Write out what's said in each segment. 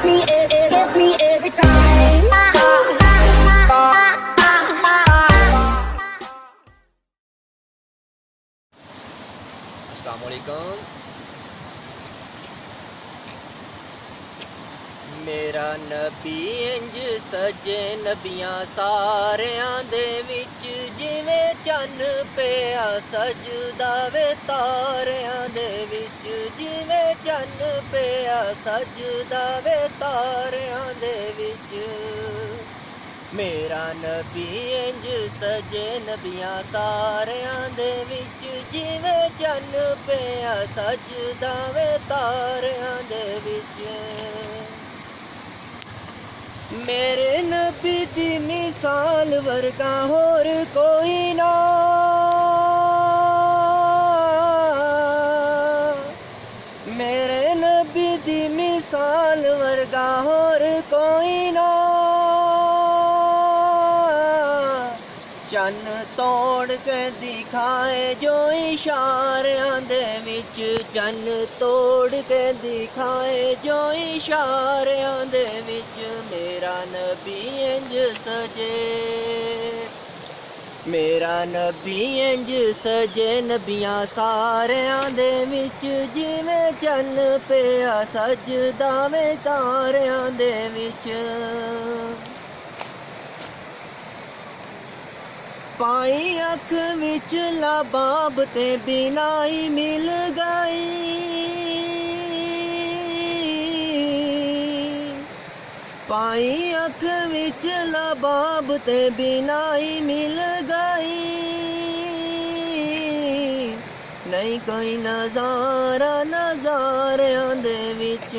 gets me every time. अस्सलामुअलैकुम। मेरा नबी इंज सजे नबियां सारियां दे विच, जिवें चन्न पिया सजदा वे तारियां दे विच, जिवें चन्न पिया सजदा वे तारियां दे विच। मेरा नबी इंज सजे नबियां सारियां दे विच, जिवें चन्न पिया सजदा वे तारियां दे विच। मेरे नबी दी मिसाल वर्गा होर कोई ना, मेरे नबी दी मिसाल वर्गा होर कोई ना। चन्न तोड़ के दिखाए जो इशारियां दे विच, चन्न तोड़ के दिखाए जो इशारियां दे विच। मेरा नबी इंज सजे, मेरा नबी इंज सजे नबियां सारियां दे विच, जिवें चन्न पिया सजदा वे तारियां दे विच। पाई अख विच लबाब ते बिनाई मिल गई, पाई अख विच लबाब ते बिनाई मिल गई। नहीं कोई नजारा नजारियां दे विच।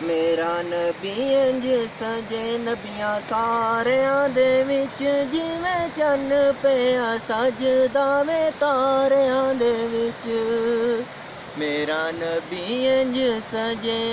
मेरा नबी इंज सजे नबियां सारियां दे विच, जिवें चन्न पिया सजदा वे तारियां दे विच। मेरा नबी इंज सजे,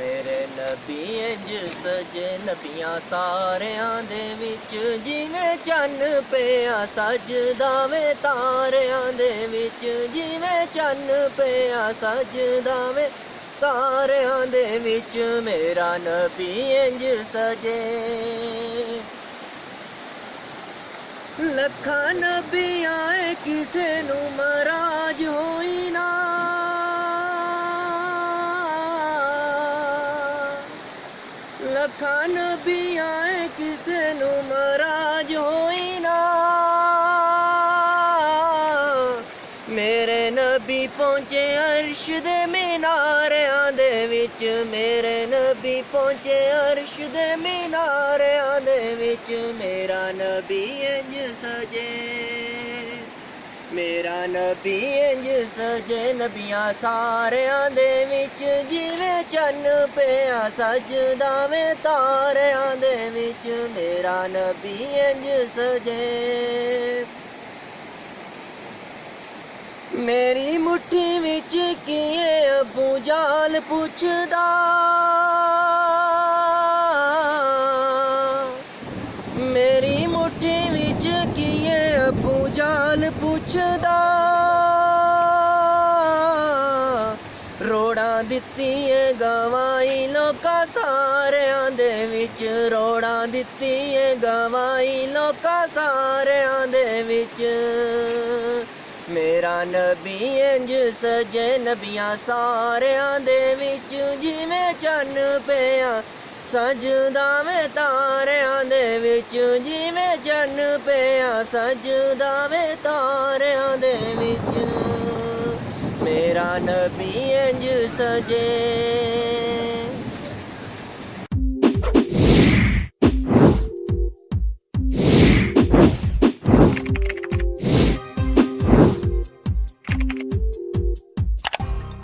मेरे नबी इंज सजे नबियां सारियां दे विच, जिवें चन्न पिया सजदा वे तारियां दे विच, जिवें चन्न पिया सजदा वे तारियां दे विच। मेरा नबी इंज सजे, लखां नबी आए किसे नू मराज होई ना, लखां नबी आए किसे नू मराज होई ना। मेरे नबी पहुंचे अर्श दे मीनारियां दे विच, मेरे नबी पहुंचे अर्श दे मीनारियां दे विच। मेरा नबी इंज सजे, मेरा नबी इंज सजे नबियां सारियां दे विच, जिवें चन्न पिया सजदा वे तारियां दे विच। मेरा नबी इंज सजे, मेरी मुट्ठी विच किए अबू जाल पुछदा, मेरी मुट्ठी विच किए अबू जाल पुछदा। रोड़ा दित्ती है गवाई लोकां सारियां दे विच, रोड़ा दित्ती है गवाई लोकां सारियां दे विच। मेरा नबी इंज सजे नबियां सारियां दे विच, जिवें चन्न पिया सजदा वे तारियां दे विच, जिवें चन्न पिया सजदा वे तारियां दे विच। मेरा नबी इंज सजे।